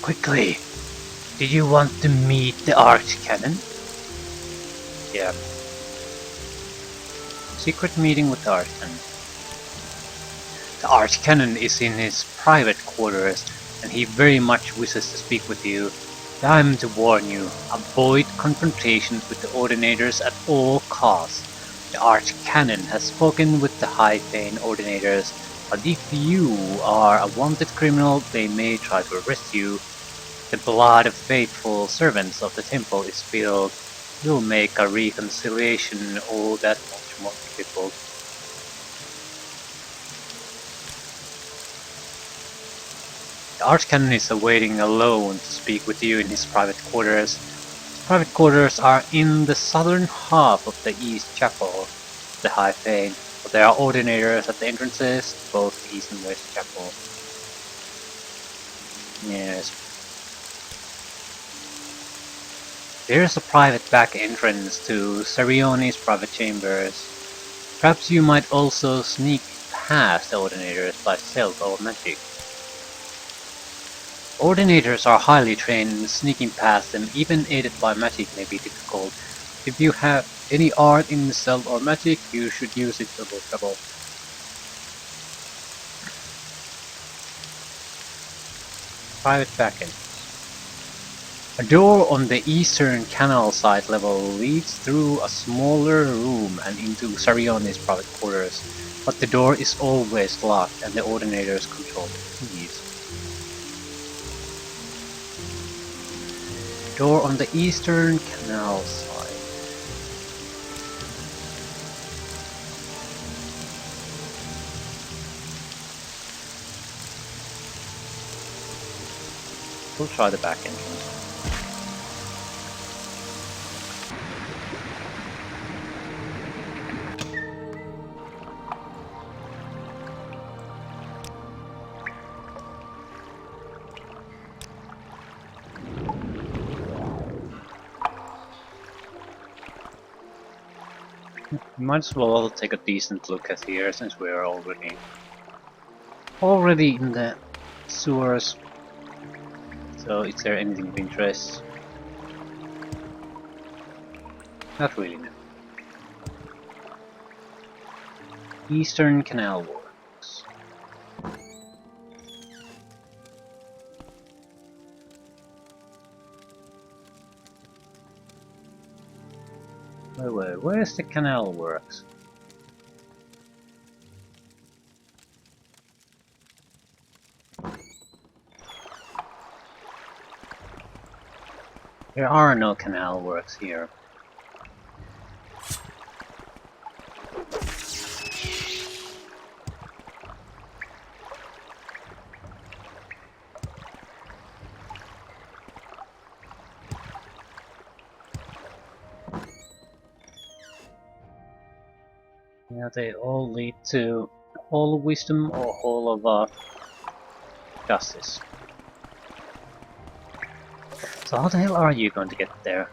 Quickly! Did you want to meet the Archcanon? Yeah. Secret meeting with the Archcanon. The Archcanon is in his private quarters, and he very much wishes to speak with you. I'm to warn you, avoid confrontations with the Ordinators at all costs. The Archcanon has spoken with the High Fane Ordinators, but if you are a wanted criminal, they may try to arrest you. The blood of faithful servants of the temple is spilled. Will make a reconciliation all that much more difficult. The Archcanon is awaiting alone to speak with you in his private quarters. His private quarters are in the southern half of the East Chapel, the High Fane, but there are ordinators at the entrances to both the East and West Chapel. Yes. There is a private back entrance to Sarione's private chambers. Perhaps you might also sneak past the Ordinators by stealth or magic. Ordinators are highly trained, and sneaking past them, even aided by magic, may be difficult. If you have any art in stealth or magic, you should use it to avoid trouble. Private back entrance. A door on the eastern canal side level leads through a smaller room and into Sarione's private quarters, but the door is always locked and the Ordinators control the keys. Door on the eastern canal side. We'll try the back entrance. We might as well take a decent look at here since we are already in the sewers. So is there anything of interest? Not really, no. Eastern Canal Works. Wait, where's the canal works? There are no canal works here. Yeah, they all lead to Hall of Wisdom or Hall of Justice. So how the hell are you going to get there?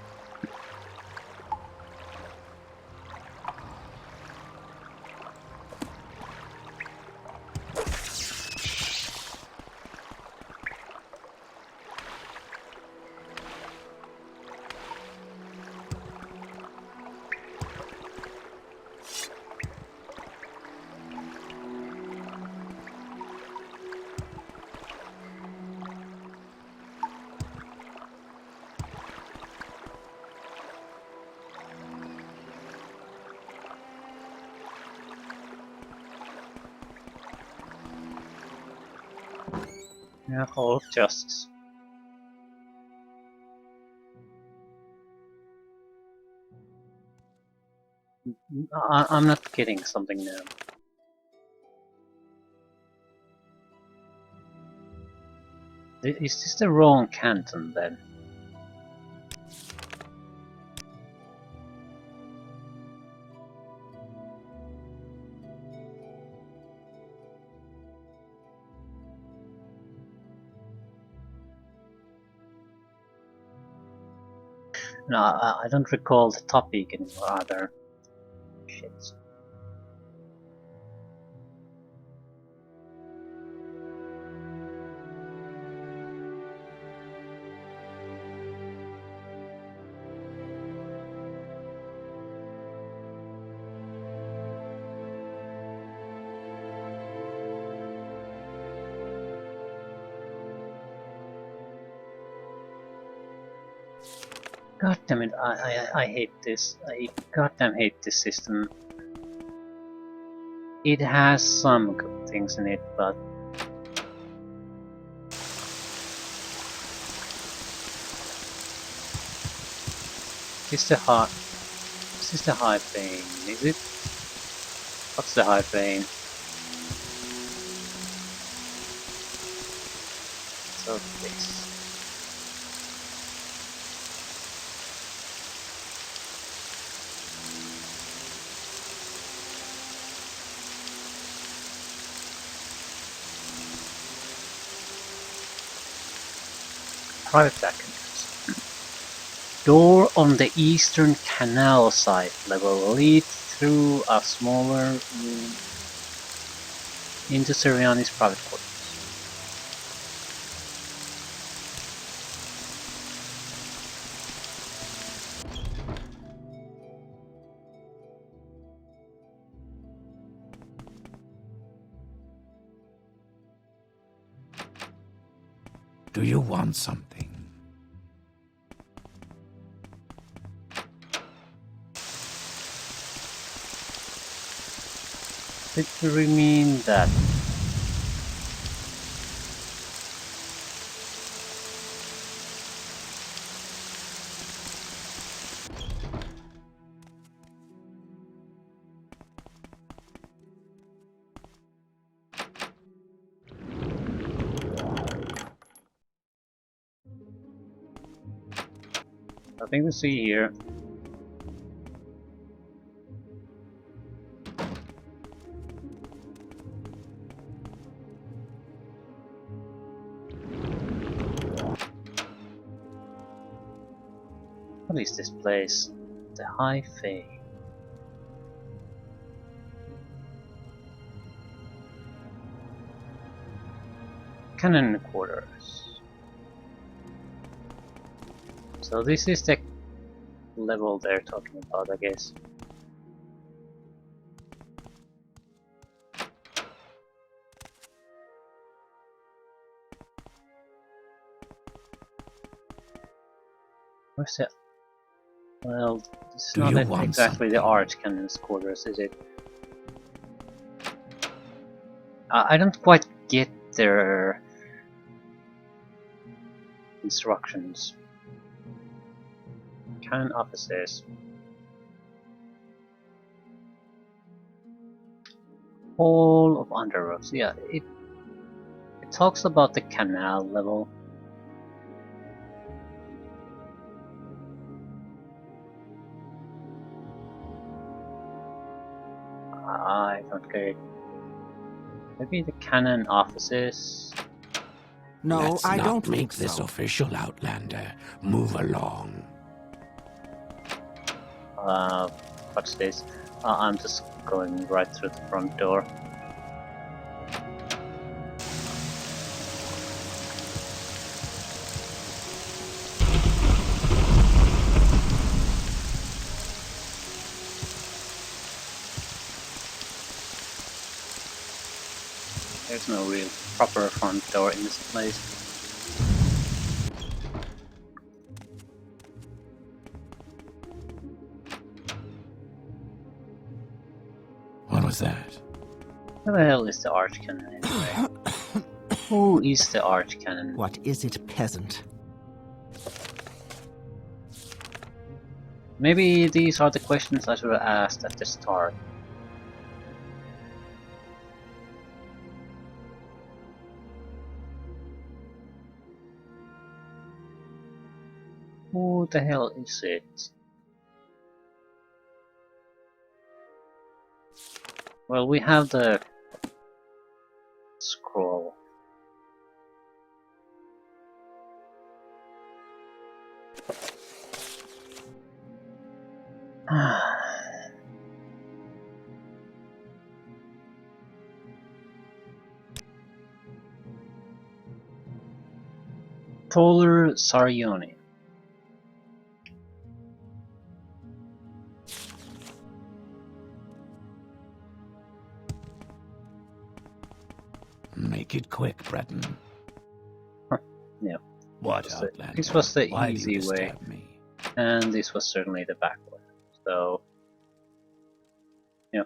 Yeah, Hall of Justice. I'm not getting something now. Is this the wrong canton then? No, I don't recall the topic anymore either. Shit. God damn it, I hate this. I goddamn hate this system. It has some good things in it, but is this the high pain, is it? What's the high pain? So this. Private back entrance. Door on the eastern canal side level leads through a smaller room into Seriani's private quarters. Do you want something? Literally mean that. Nothing to see here. What is this place? The High Fae. Cannon quarters. So this is the level they're talking about, I guess. Where's the... Well, this is not exactly the Archcannon's quarters, is it? I don't quite get their instructions. Cannon offices. Hall of Underworlds. Yeah, it talks about the canal level. I don't get it. Maybe the cannon offices. No, Let's I not don't make think this so. official, Outlander. Move along. What's this? I'm just going right through the front door. There's no real proper front door in this place. What was that? Where the hell is the Archcannon anyway? Who is the Archcannon? What is it, peasant? Maybe these are the questions I should have asked at the start. Who the hell is it? Well, we have the scroll. Polar Sarioni. Make it quick, Breton. Yeah. What, Outlander? This was the Why do easy you way. disturb me? And this was certainly the back one. So, yeah.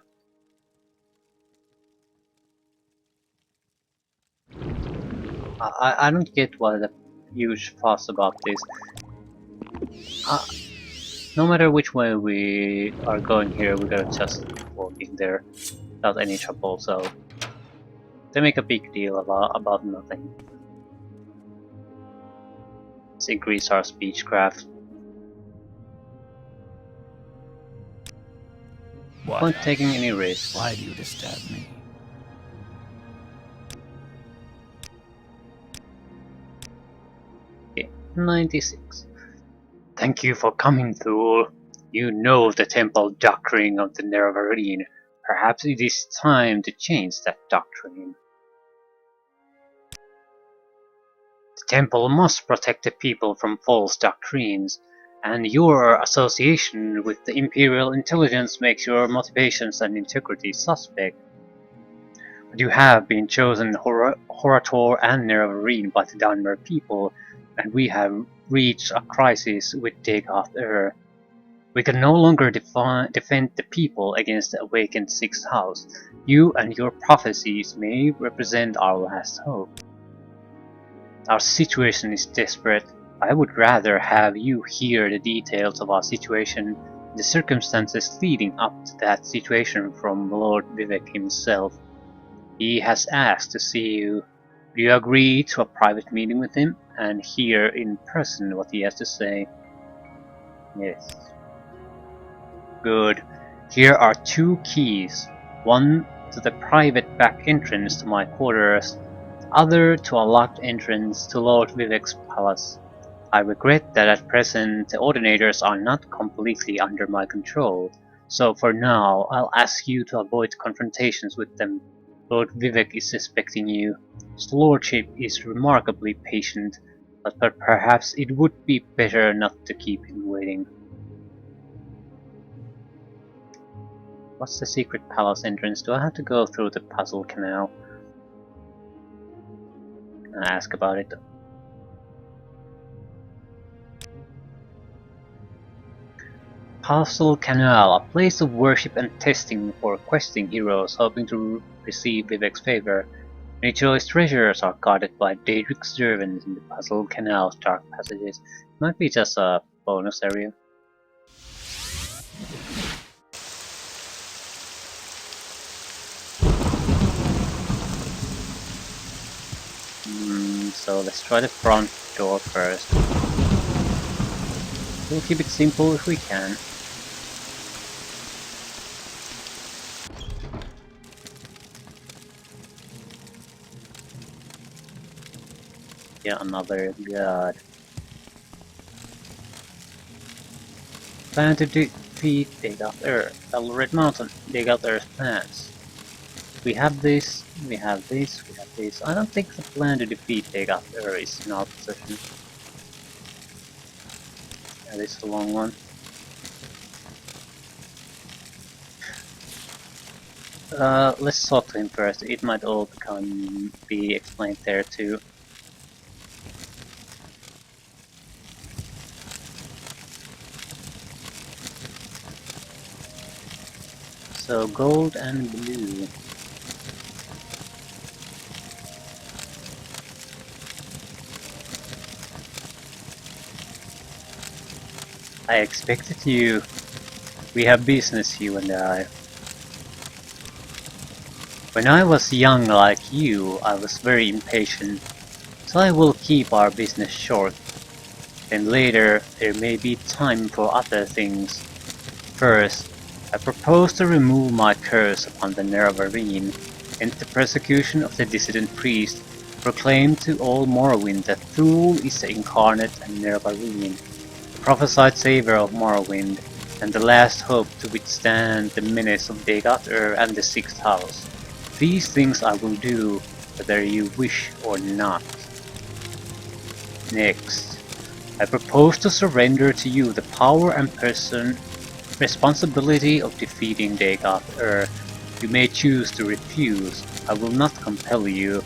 I don't get why the huge fuss about this. No matter which way we are going here, we're gonna just walk in there without any trouble, so they make a big deal about nothing. Let's increase our speechcraft. What? Point taking any risks. Why do you disturb me? Okay, 96. Thank you for coming, Thule. You know the temple doctrine of the Nerevarine. Perhaps it is time to change that doctrine. The temple must protect the people from false doctrines, and your association with the Imperial intelligence makes your motivations and integrity suspect. But you have been chosen Horator and Nerevarine by the Dunmer people, and we have reached a crisis with Degath. We can no longer defend the people against the awakened Sixth House. You and your prophecies may represent our last hope. Our situation is desperate. I would rather have you hear the details of our situation and the circumstances leading up to that situation from Lord Vivec himself. He has asked to see you. Do you agree to a private meeting with him and hear in person what he has to say? Yes. Good. Here are 2 keys. One to the private back entrance to my quarters, the other to a locked entrance to Lord Vivec's palace. I regret that at present the Ordinators are not completely under my control, so for now I'll ask you to avoid confrontations with them. Lord Vivec is suspecting you. His lordship is remarkably patient, but perhaps it would be better not to keep him waiting. What's the secret palace entrance? Do I have to go through the puzzle canal? Can I ask about it? Puzzle Canal, a place of worship and testing for questing heroes hoping to receive Vivec's favor. Many choice treasures are guarded by Daedric's servants in the Puzzle Canal's dark passages. Might be just a bonus area. So let's try the front door first. We'll keep it simple if we can. Yeah, another god. Plan to defeat Degath. Red Mountain. Degath's plans. We have this, we have this, we have this. I don't think the plan to defeat Degath is in our possession. Yeah, this is a long one. Let's talk to him first. It might all be explained there too. So gold and blue. I expected you. We have business, you and I. When I was young like you, I was very impatient, so I will keep our business short. Then later, there may be time for other things. First, I propose to remove my curse upon the Nerevarine, and the persecution of the dissident priest, proclaim to all Morrowind that Thule is the incarnate and Nerevarine, the prophesied savior of Morrowind, and the last hope to withstand the menace of Degath and the Sixth House. These things I will do, whether you wish or not. Next, I propose to surrender to you the power and responsibility of defeating Degath. You may choose to refuse. I will not compel you.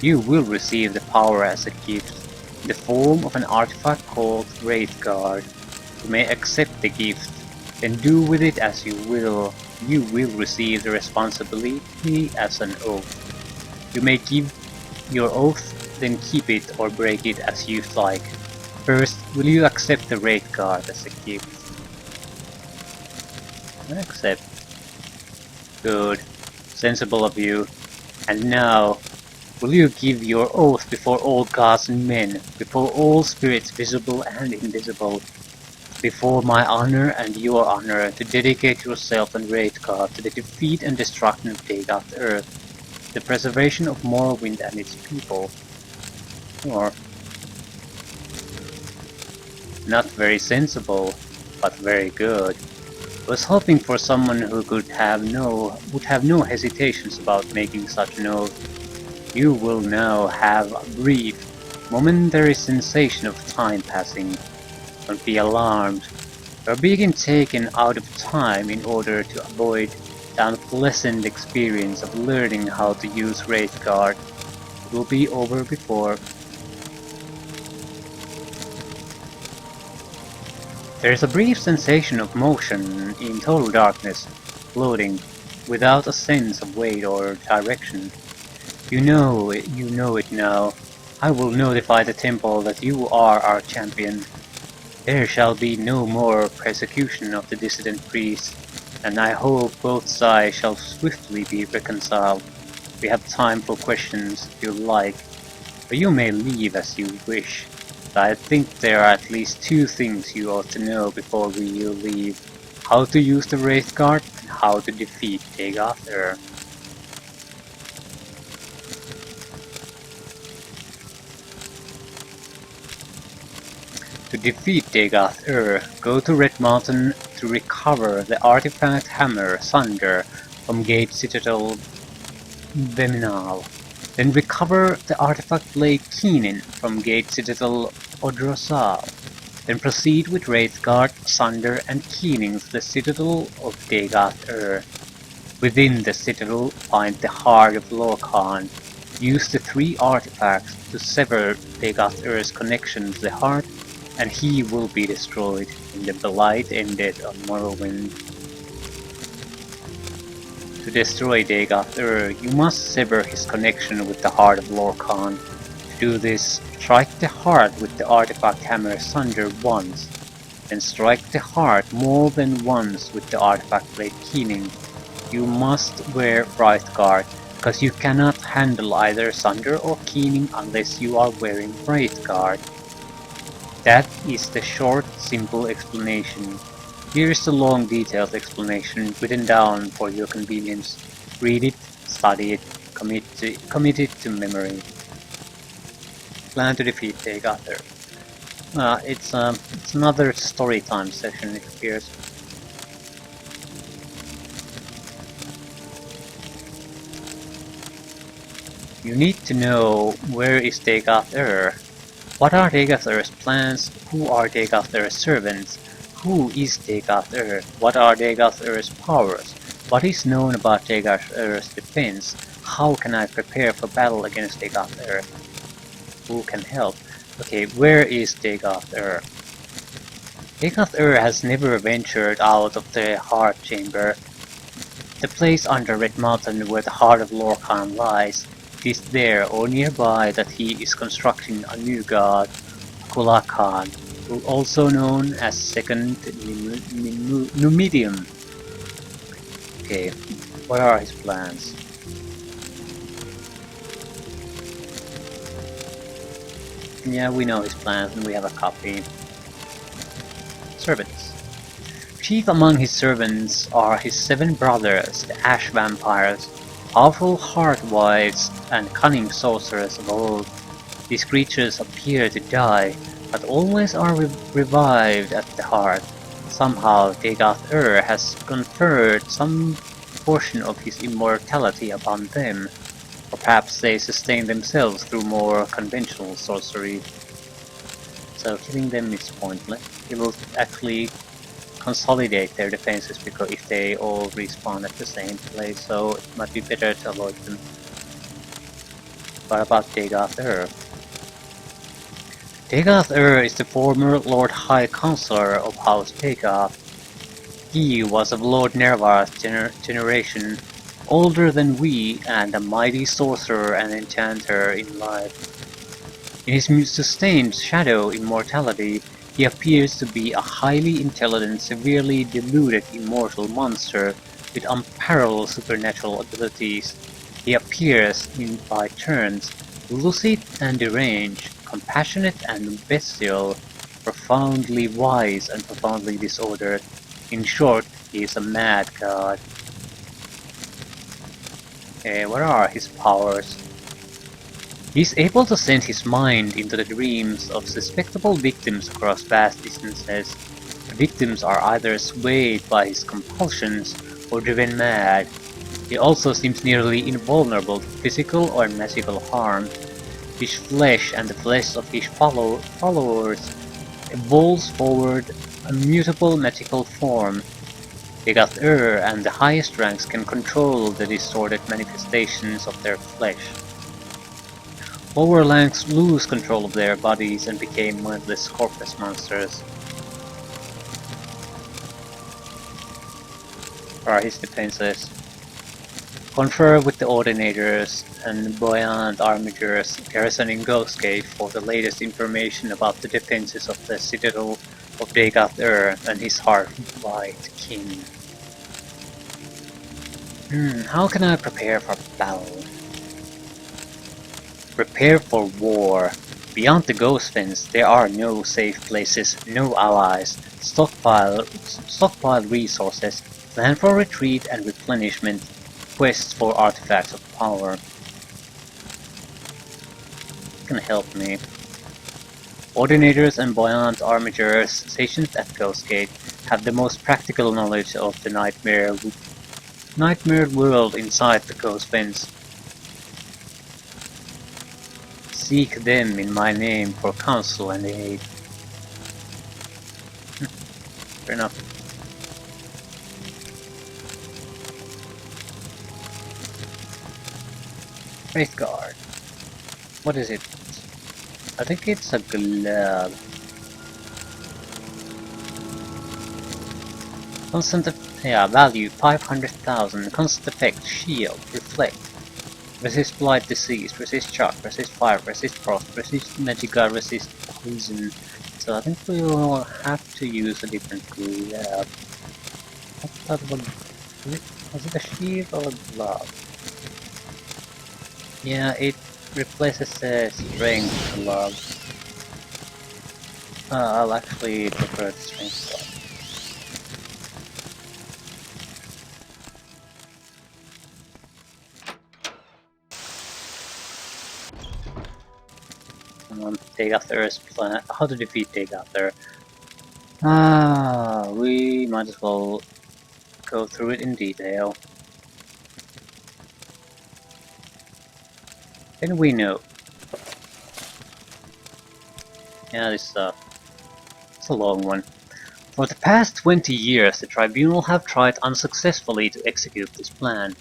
You will receive the power as a gift, in the form of an artifact called Wraith Guard. You may accept the gift, then do with it as you will. You will receive the responsibility as an oath. You may give your oath, then keep it or break it as you like. First, will you accept the raid card as a gift? Accept. Good. Sensible of you. And now, will you give your oath before all gods and men, before all spirits visible and invisible, before my honor and your honor, to dedicate yourself and raid God to the defeat and destruction of Dagoth Earth, the preservation of Morrowind and its people? Or not very sensible, but very good. I was hoping for someone who would have no hesitations about making such an oath. You will now have a brief, momentary sensation of time passing. Don't be alarmed. You are being taken out of time in order to avoid the unpleasant experience of learning how to use Raid Guard. It will be over before. There is a brief sensation of motion in total darkness, floating, without a sense of weight or direction. You know it now. I will notify the temple that you are our champion. There shall be no more persecution of the dissident priests, and I hope both sides shall swiftly be reconciled. We have time for questions if you like, but you may leave as you wish. I think there are at least two things you ought to know before you leave. How to use the Wraith Guard and how to defeat Dagoth Ur. To defeat Dagoth Ur, go to Red Mountain to recover the artifact Hammer Sunder from Gate Citadel Veminal. Then recover the artifact Blade Keenan from Gate Citadel Odrosal. Then proceed with Wraith Guard, Sunder, and Keening to the Citadel of Dagoth Ur. Within the Citadel, find the Heart of Lorkhan. Use the 3 artifacts to sever Dagoth Ur's connection to the Heart, and he will be destroyed when the Blight ended on Morrowind. To destroy Dagoth Ur, you must sever his connection with the Heart of Lorkhan. To do this, strike the heart with the artifact Hammer Sunder once, then strike the heart more than once with the artifact Blade Keening. You must wear Wraith Guard, because you cannot handle either Sunder or Keening unless you are wearing Wraith Guard. That is the short, simple explanation. Here is the long, detailed explanation written down for your convenience. Read it, study it, commit it to memory. Plan to defeat Dagoth Ur. It's another story time session, it appears. You need to know where is Dagoth Ur. What are Dagoth Ur's plans? Who are Dagoth Ur's servants? Who is Dagoth Ur? What are Dagoth Ur's powers? What is known about Dagoth Ur's defense? How can I prepare for battle against Dagoth Ur? Who can help? Okay, where is Dagoth Ur? Dagoth Ur has never ventured out of the Heart Chamber, the place under Red Mountain where the Heart of Lorkhan lies. It is there or nearby that he is constructing a new god, Kulakhan, also known as Second Numidium. Okay, what are his plans? Yeah, we know his plans and we have a copy. Servants. Chief among his servants are his 7 brothers, the Ash Vampires, powerful heart-wives and cunning sorcerers of old. These creatures appear to die, but always are revived at the heart. Somehow Dagoth Ur has conferred some portion of his immortality upon them, or perhaps they sustain themselves through more conventional sorcery. So killing them is pointless. It will actually consolidate their defenses because if they all respawn at the same place, so it might be better to avoid them. What about Dagoth Ur? Dagoth is the former Lord High Counselor of House Dagoth. He was of Lord Nervar's generation, older than we, and a mighty sorcerer and enchanter in life. In his sustained shadow immortality, he appears to be a highly intelligent, severely deluded immortal monster with unparalleled supernatural abilities. He appears, by turns, lucid and deranged, compassionate and bestial, profoundly wise and profoundly disordered. In short, he is a mad god. Okay, what are his powers? He is able to send his mind into the dreams of suspectable victims across vast distances. The victims are either swayed by his compulsions or driven mad. He also seems nearly invulnerable to physical or magical harm. His flesh and the flesh of his followers evolves forward a mutable magical form. Dagoth and the highest ranks can control the distorted manifestations of their flesh. Lower ranks lose control of their bodies and became mindless corpus monsters. What are his defenses? Confer with the Ordinators and Buoyant Armigers garrisoning Ghostgate for the latest information about the defenses of the Citadel of Dagoth and his hard-white king. How can I prepare for battle? Prepare for war. Beyond the Ghost Fence, there are no safe places, no allies. Stockpile resources, plan for retreat and replenishment, quests for artifacts of power. Can help me. Ordinators and Buoyant Armigers stationed at Ghostgate have the most practical knowledge of the nightmare world inside the Ghost Fence. Seek them in my name for counsel and aid. Fair enough. Wraith Guard. What is it? I think it's a glove. Value 500,000. Constant effect, shield, reflect. Resist blight disease, resist shock, resist fire, resist frost, resist magic guard, resist poison. So I think we will have to use a different glove. What's that one? Was it a shield or a glove? Yeah, it replaces the strength glove. I'll actually prefer the strength glove. Dagoth's plan. How to defeat Dagoth? We might as well go through it in detail. Then we know. Yeah, it's a long one. For the past 20 years, the Tribunal have tried unsuccessfully to execute this plan.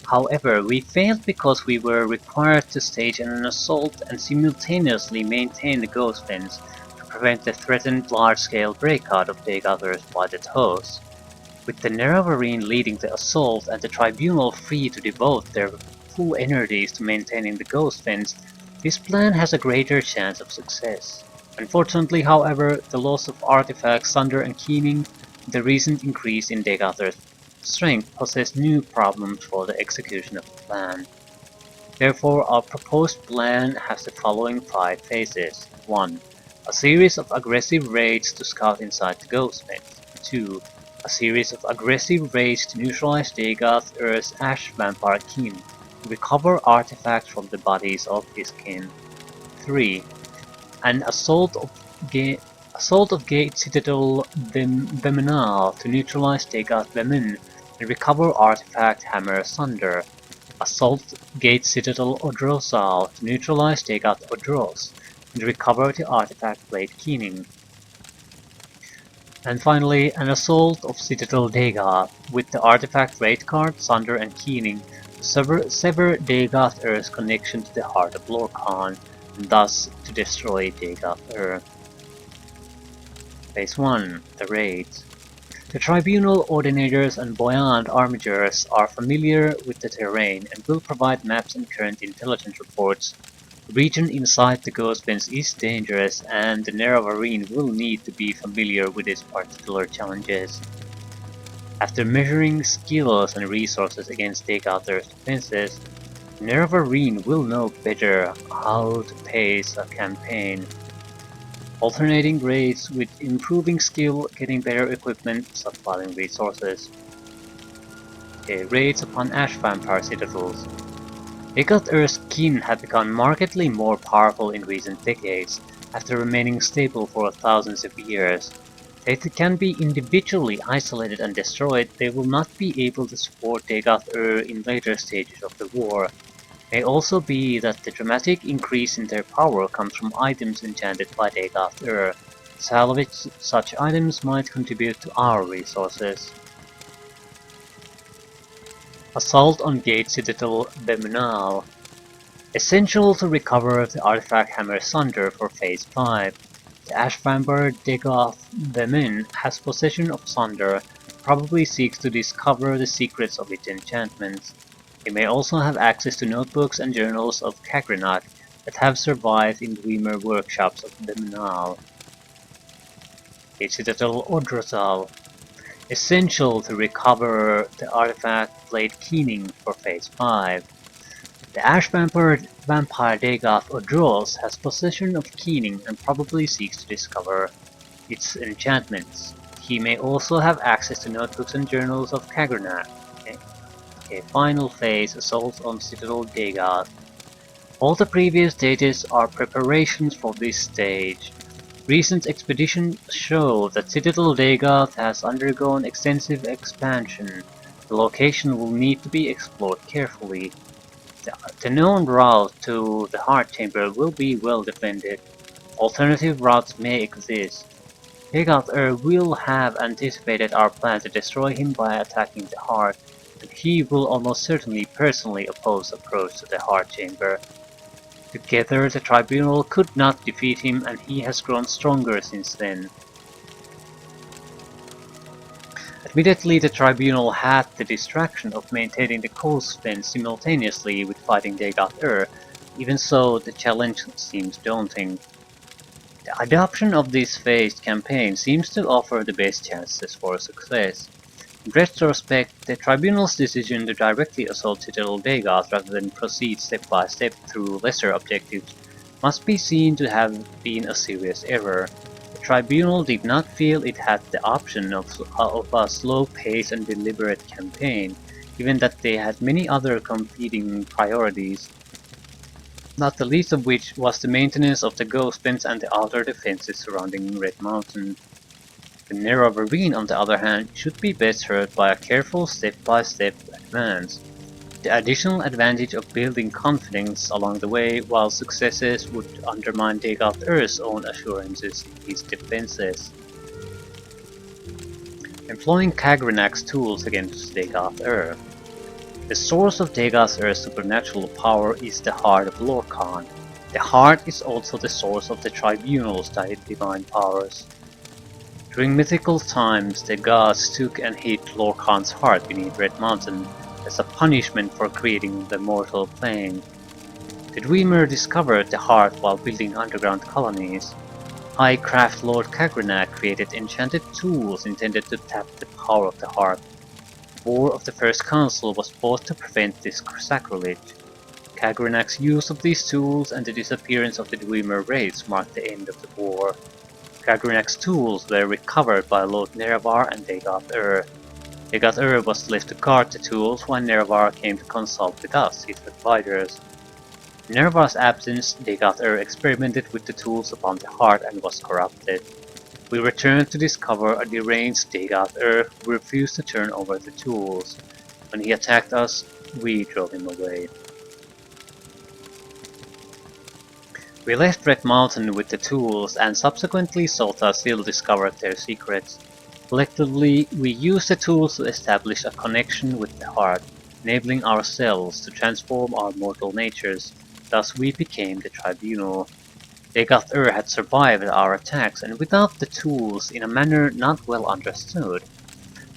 However, we failed because we were required to stage an assault and simultaneously maintain the Ghost Fence to prevent the threatened large-scale breakout of Dagoth's by the hosts. With the Nerevarine leading the assault and the Tribunal free to devote their full energies to maintaining the Ghost Fence, this plan has a greater chance of success. Unfortunately, however, the loss of artifacts Sunder and Keening, the recent increase in Dagoth's strength poses new problems for the execution of the plan. Therefore, our proposed plan has the following 5 phases. 1. A series of aggressive raids to scout inside the Ghost Fence. 2. A series of aggressive raids to neutralize Dagoth's Ash Vampire kin, to recover artifacts from the bodies of his kin. 3. An assault of Gate Citadel Vemenal to neutralize Dagoth Vemin and recover artifact Hammer Sunder. Assault Gate Citadel Odrosal to neutralize Dagoth Odros and recover the artifact Blade Keening. And finally, an assault of Citadel Dagoth with the artifact Raid Card, Sunder and Keening to sever Dagoth's connection to the heart of Lorkhan and thus to destroy Degath-Ur. Phase 1. The Raids. The Tribunal Ordinators and Boyand Armigers are familiar with the terrain and will provide maps and current intelligence reports. The region inside the Ghostbends is dangerous, and the Nerevarine will need to be familiar with its particular challenges. After measuring skills and resources against Degath-Ur's defenses, the Nerevarine will know better how to pace a campaign. Alternating raids with improving skill, getting better equipment, stockpiling resources. Okay, raids upon Ash Vampire citadels. Degath-Ur's kin have become markedly more powerful in recent decades, after remaining stable for thousands of years. If they can be individually isolated and destroyed, they will not be able to support Degath-Ur in later stages of the war. It may also be that the dramatic increase in their power comes from items enchanted by Degath-Ur. Salvage such items might contribute to our resources. Assault on Gate Citadel Bemunal. Essential to recover the artifact Hammer Sunder for Phase 5. The Ash Vampire Degath Bemun has possession of Sunder, probably seeks to discover the secrets of its enchantments. He may also have access to notebooks and journals of Kagrenak that have survived in Dwemer workshops of Bemunal. Gate Citadel Odrosal. Essential to recover the artifact Blade Keening for Phase 5. The Ash Vampire Degath Odros has possession of Keening and probably seeks to discover its enchantments. He may also have access to notebooks and journals of Kagrenak. Okay, final phase, Assault on Citadel Degath. All the previous stages are preparations for this stage. Recent expeditions show that Citadel Degath has undergone extensive expansion. The location will need to be explored carefully. The known route to the Heart Chamber will be well defended. Alternative routes may exist. Degath-Ur will have anticipated our plan to destroy him by attacking the Heart, and he will almost certainly personally oppose approach to the Heart Chamber. Together the Tribunal could not defeat him, and he has grown stronger since then. Admittedly, the Tribunal had the distraction of maintaining the Ghostbends simultaneously with fighting Degath-Ur. Even so, the challenge seems daunting. The adoption of this phased campaign seems to offer the best chances for success. In retrospect, the Tribunal's decision to directly assault Citadel Degath rather than proceed step by step through lesser objectives must be seen to have been a serious error. The Tribunal did not feel it had the option of a slow pace and deliberate campaign, given that they had many other competing priorities, not the least of which was the maintenance of the Ghostbends and the outer defenses surrounding Red Mountain. The Nerevarine, on the other hand, should be best served by a careful step-by-step advance. The additional advantage of building confidence along the way, while successes would undermine Degath-Ur's own assurances in his defenses. Employing Kagrenak's tools against Degath-Ur. The source of Degath-Ur's supernatural power is the Heart of Lorkhan. The Heart is also the source of the Tribunal's divine powers. During mythical times, the gods took and hid Lorkhan's heart beneath Red Mountain as a punishment for creating the mortal plane. The Dwemer discovered the heart while building underground colonies. High Craft Lord Kagrenak created enchanted tools intended to tap the power of the heart. The War of the First Council was fought to prevent this sacrilege. Kagrenak's use of these tools and the disappearance of the Dwemer raids marked the end of the war. Kagrenak's tools were recovered by Lord Nerevar and Degath-Ur. Degath-Ur was left to guard the tools while Nerevar came to consult with us, his advisors. In Nerevar's absence, Degath-Ur experimented with the tools upon the heart and was corrupted. We returned to discover a deranged Degath-Ur who refused to turn over the tools. When he attacked us, we drove him away. We left Red Mountain with the tools, and subsequently Solta still discovered their secrets. Collectively, we used the tools to establish a connection with the heart, enabling ourselves to transform our mortal natures, thus we became the Tribunal. Degath had survived our attacks, and without the tools, in a manner not well understood.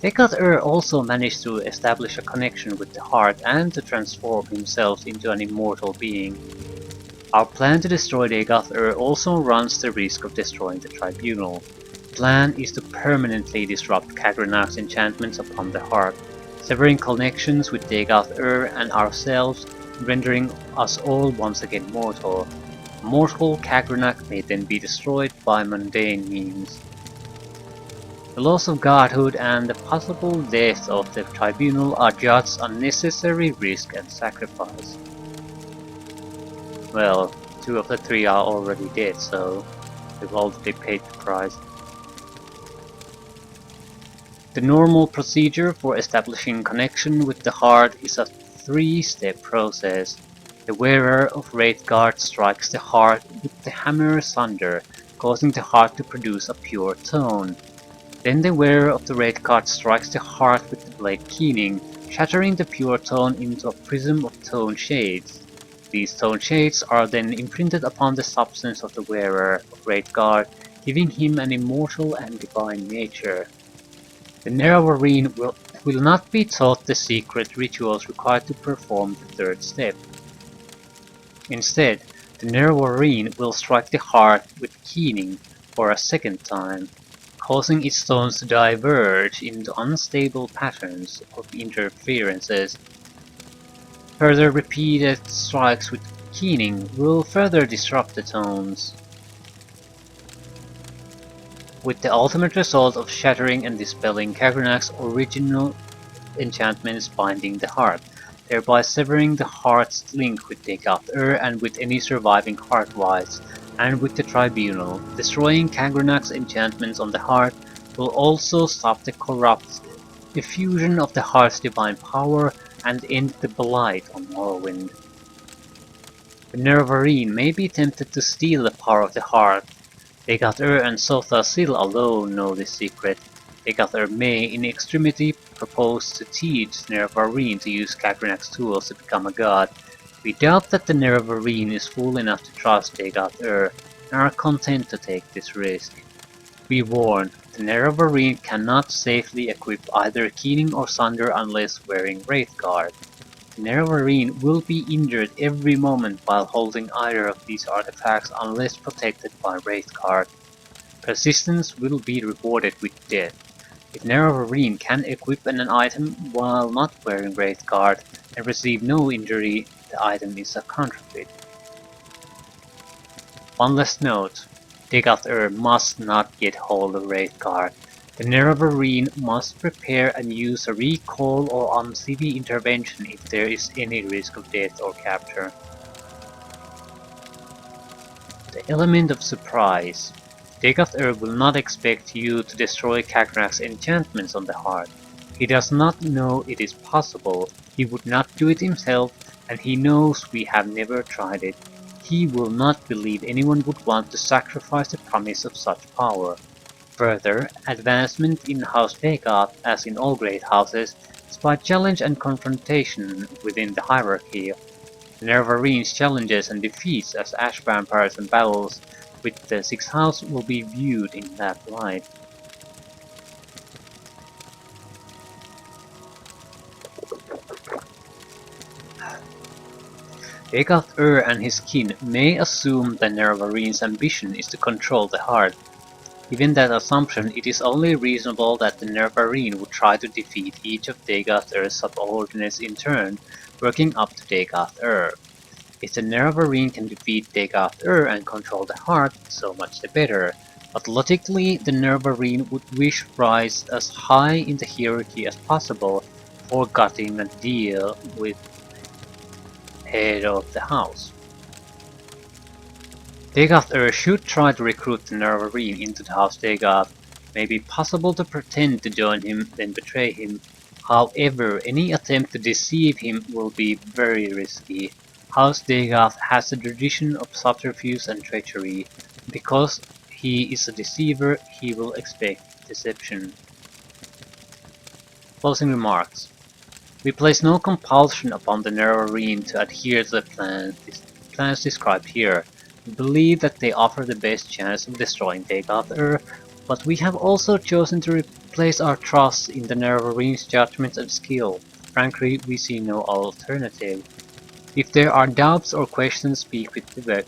Degath also managed to establish a connection with the heart and to transform himself into an immortal being. Our plan to destroy Degath also runs the risk of destroying the Tribunal. The plan is to permanently disrupt Kagranak's enchantments upon the heart, severing connections with Degath and ourselves, rendering us all once again mortal. Mortal Kagranak may then be destroyed by mundane means. The loss of godhood and the possible death of the Tribunal are just unnecessary risk and sacrifice. Well, 2 of the 3 are already dead, so they've already paid the price. The normal procedure for establishing connection with the heart is a 3-step process. The wearer of Wraithguard strikes the heart with the hammer Sunder, causing the heart to produce a pure tone. Then the wearer of the Wraithguard strikes the heart with the blade Keening, shattering the pure tone into a prism of tone shades. These tone shades are then imprinted upon the substance of the wearer of Wraithguard, giving him an immortal and divine nature. The Nerevarine will not be taught the secret rituals required to perform the 3rd step. Instead, the Nerevarine will strike the heart with Keening for a 2nd time, causing its tones to diverge into unstable patterns of interferences. Further repeated strikes with Keening will further disrupt the tones, with the ultimate result of shattering and dispelling Kagranak's original enchantments binding the heart, thereby severing the heart's link with Degath and with any surviving heart-wights, and with the Tribunal. Destroying Kagranak's enchantments on the heart will also stop the corrupt effusion of the heart's divine power and end the blight on Morrowind. The Nerevarine may be tempted to steal the power of the heart. Degath and Sotha still alone know this secret. Degath may, in extremity, propose to teach Nerevarine to use Kagranak's tools to become a god. We doubt that the Nerevarine is fool enough to trust Degath and are content to take this risk. We warn, the Nerevarine cannot safely equip either Keening or Sunder unless wearing Wraithguard. The Nerevarine will be injured every moment while holding either of these artifacts unless protected by Wraithguard. Persistence will be rewarded with death. If Nerevarine can equip an item while not wearing Wraithguard and receive no injury, the item is a counterfeit. One last note, Degath must not yet hold a Wraithguard. The Nerevarine must prepare and use a recall or unsavvy intervention if there is any risk of death or capture. The element of surprise. Degath will not expect you to destroy Kagranak's enchantments on the heart. He does not know it is possible, he would not do it himself, and he knows we have never tried it. He will not believe anyone would want to sacrifice the promise of such power. Further, advancement in House Degath, as in all great houses, is by challenge and confrontation within the hierarchy. The Nerevarines' challenges and defeats as ash vampires and battles with the 6th house will be viewed in that light. Degath and his kin may assume that Nerevarines' ambition is to control the heart. Given that assumption, it is only reasonable that the Nerevarine would try to defeat each of Degath subordinates in turn, working up to Degath If the Nerevarine can defeat Degath and control the heart, so much the better. But logically, the Nerevarine would wish rise as high in the hierarchy as possible before cutting a deal with head of the house. Degath should try to recruit the Nerevarine into the House Degath. It may be possible to pretend to join him, then betray him. However, any attempt to deceive him will be very risky. House Degath has a tradition of subterfuge and treachery. Because he is a deceiver, he will expect deception. Closing remarks. We place no compulsion upon the Nerevarine to adhere to the plan. This plans described here. We believe that they offer the best chance of destroying Dagoth, but we have also chosen to replace our trust in the Nerevarines' judgment and skill. Frankly, we see no alternative. If there are doubts or questions, speak with Vivec.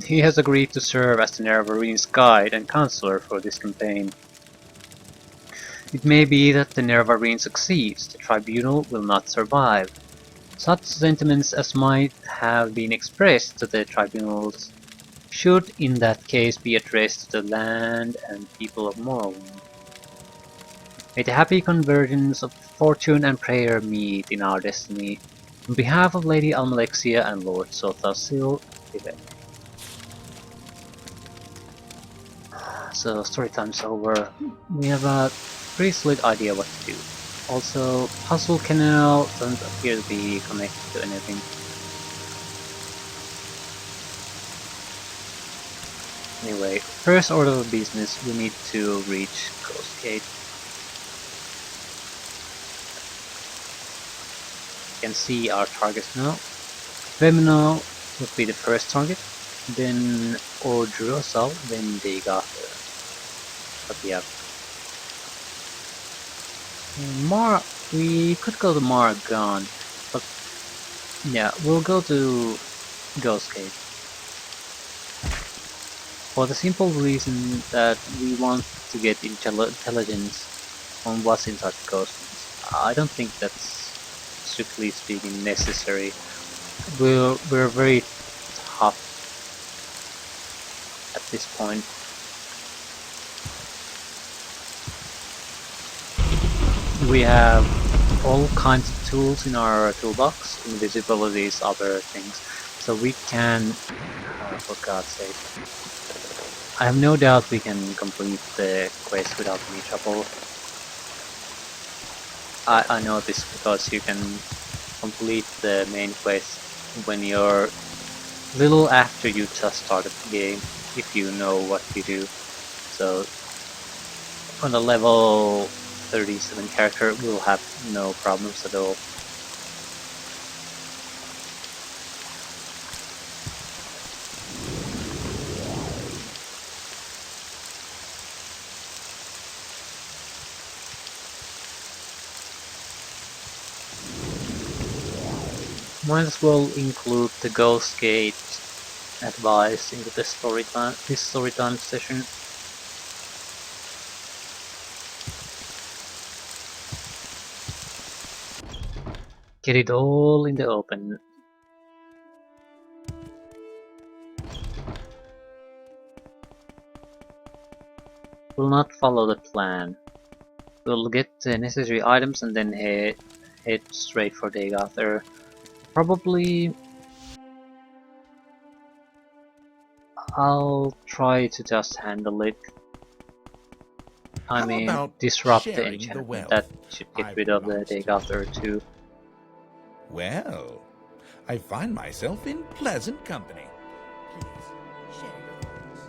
He has agreed to serve as the Nerevarines' guide and counselor for this campaign. It may be that the Nerevarine succeeds, the Tribunal will not survive. Such sentiments as might have been expressed to the Tribunals should in that case be addressed to the land and people of Morrowind. May the happy convergence of fortune and prayer meet in our destiny. On behalf of Lady Almalexia and Lord Sothasil, Vivec. So story time's over. We have a pretty solid idea what to do. Also, Puzzle Canal doesn't appear to be connected to anything. Anyway, first order of business, we need to reach Ghost Gate. You can see our targets now. Vemino would be the first target, then Ordrosal, then Dagoth. But yeah. We could go to Maragon, but yeah, we'll go to Ghost Gate. For the simple reason that we want to get intelligence on what's inside the Ghost Gates. I don't think that's, strictly speaking, necessary. We're very tough at this point. We have all kinds of tools in our toolbox, invisibilities, other things, so we can, for God's sake, I have no doubt we can complete the quest without any trouble. I know this because you can complete the main quest when you're little after you just started the game, if you know what you do. So on the level 37 character, we'll have no problems at all. Might as well include the Ghost Gate advice into the this story time session. Get it all in the open. We'll not follow the plan. We'll get the necessary items and then head straight for Dagoth. Probably I'll try to just handle it. I mean, disrupt the enchantment. That should get rid of the Dagoth too. Well, I find myself in pleasant company. Please, share your thoughts.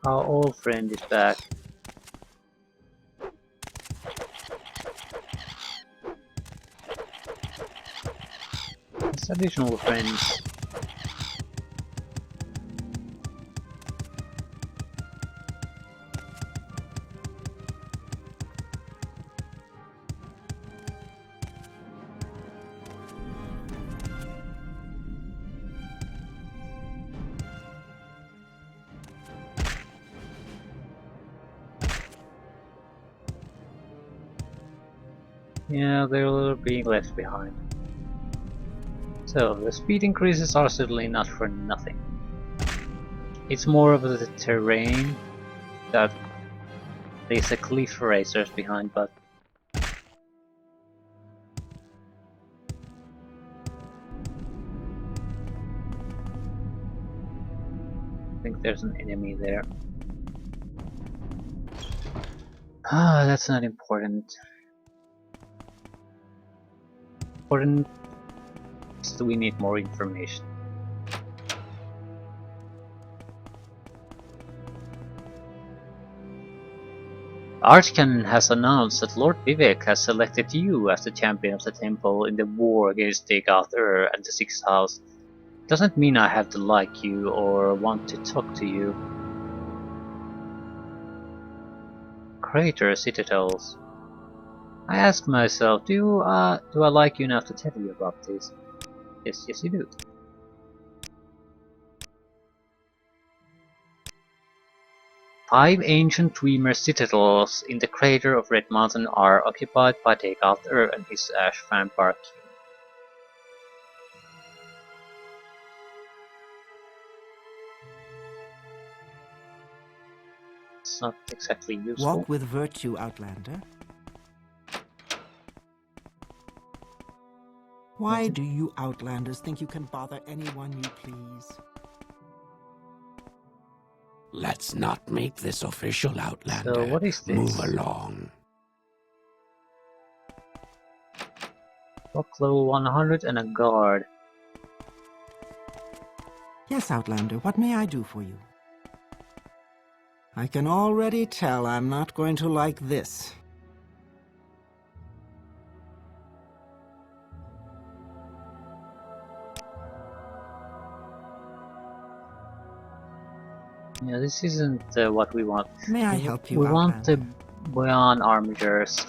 Our old friend is back. It's additional friends. Yeah, they're being left behind. So, the speed increases are certainly not for nothing. It's more of the terrain that leaves the cliff racers behind, but I think there's an enemy there. That's not important. Important is that we need more information. Archcanon has announced that Lord Vivec has selected you as the champion of the temple in the war against Degath and the Sixth House. Doesn't mean I have to like you or want to talk to you. Crater Citadels. I ask myself, do I like you enough to tell you about this? Yes, you do. Five ancient Dreamer citadels in the crater of Red Mountain are occupied by Degath and his Ash Vampire King. It's not exactly useful. Walk with virtue, Outlander. Why do you Outlanders think you can bother anyone you please? Let's not make this official, Outlander. So what is this? Move along. Clock level 100 and a guard. Yes, Outlander, what may I do for you? I can already tell I'm not going to like this. Yeah, this isn't what we want. May I help you, We want the Outlander? Boyan armigers.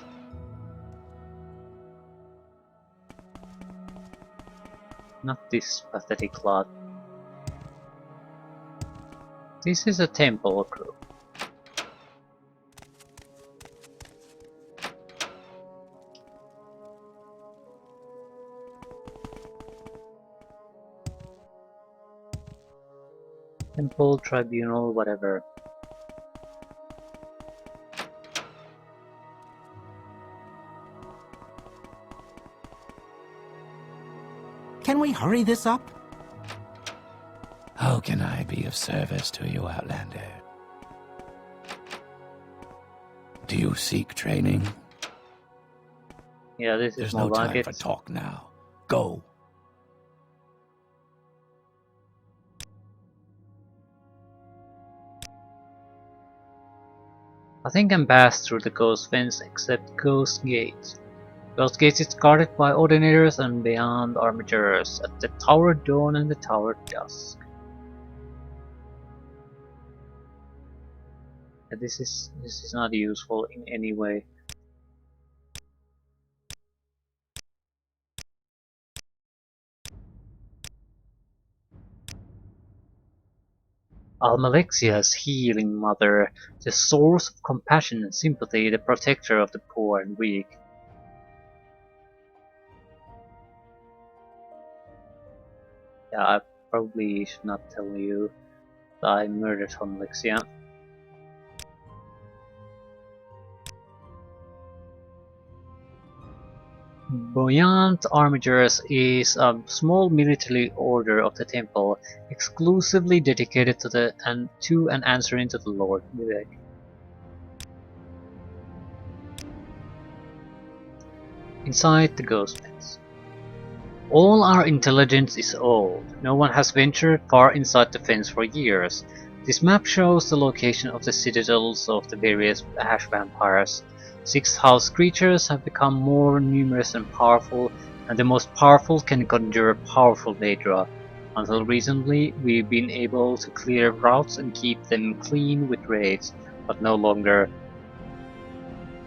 Not this pathetic lot. This is a temple crew. Temple, tribunal, whatever. Can we hurry this up? How can I be of service to you, Outlander? Do you seek training? Yeah, this is There's more no like time it. for talk now. Go. Nothing can pass through the Ghost Fence except Ghost Gate. Ghost Gate is guarded by Ordinators and Beyond Armatures at the Tower Dawn and the Tower Dusk. Yeah, this is not useful in any way. Almalexia's healing mother, the source of compassion and sympathy, the protector of the poor and weak. Yeah, I probably should not tell you that I murdered Almalexia. Buoyant Armigers is a small military order of the temple, exclusively dedicated to and answering to the Lord Vivec. Inside the Ghost Fence. All our intelligence is old. No one has ventured far inside the fence for years. This map shows the location of the citadels of the various ash vampires. Sixth house creatures have become more numerous and powerful, and the most powerful can conjure powerful Daedra. Until recently, we've been able to clear routes and keep them clean with raids, but no longer.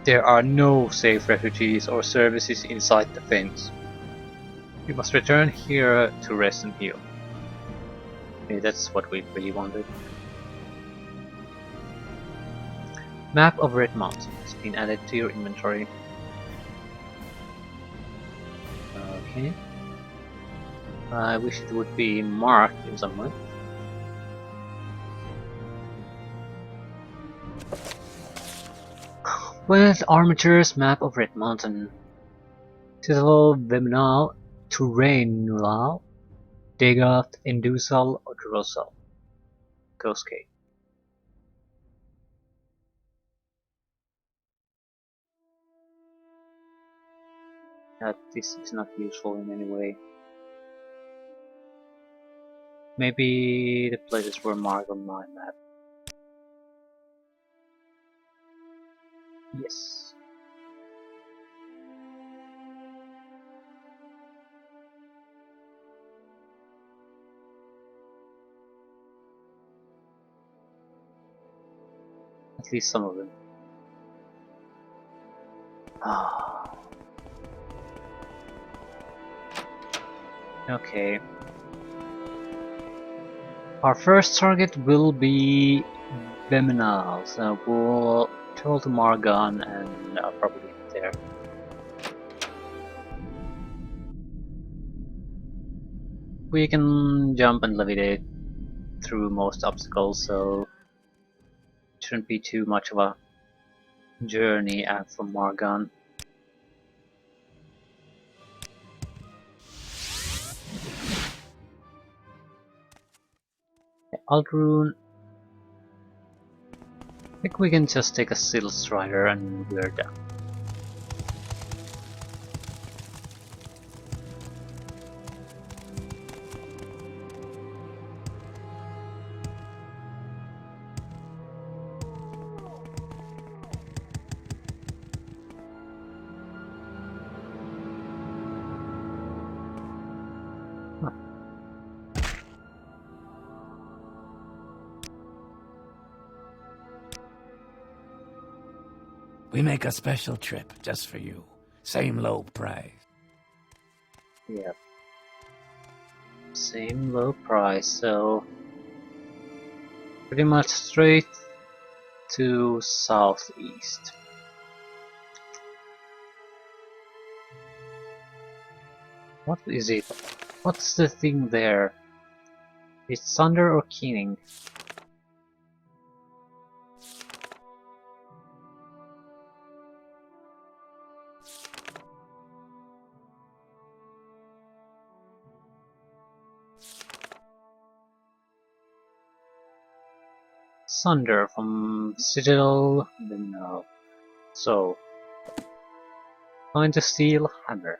There are no safe refugees or services inside the fence. We must return here to rest and heal. Okay, that's what we really wanted. Map of Red Mountain has been added to your inventory. Okay. I wish it would be marked in some way. With Armature's map of Red Mountain. Citadel Vimnal, Terrain Nulal, Degath, Indusal, Odrosal. Ghost Gate. This is not useful in any way. Maybe the places were marked on my map. Yes. At least some of them. Ah. Okay. Our first target will be Beminal, so we'll travel to Margon and probably hit there. We can jump and levitate through most obstacles, so it shouldn't be too much of a journey from Margon. Aldrune. I think we can just take a Silt Strider and we're done. We make a special trip just for you. Same low price. Yep. Same low price, so pretty much straight to southeast. What is it? What's the thing there? It's thunder or keening? Sunder from Citadel, then no. So, going to steal hammer.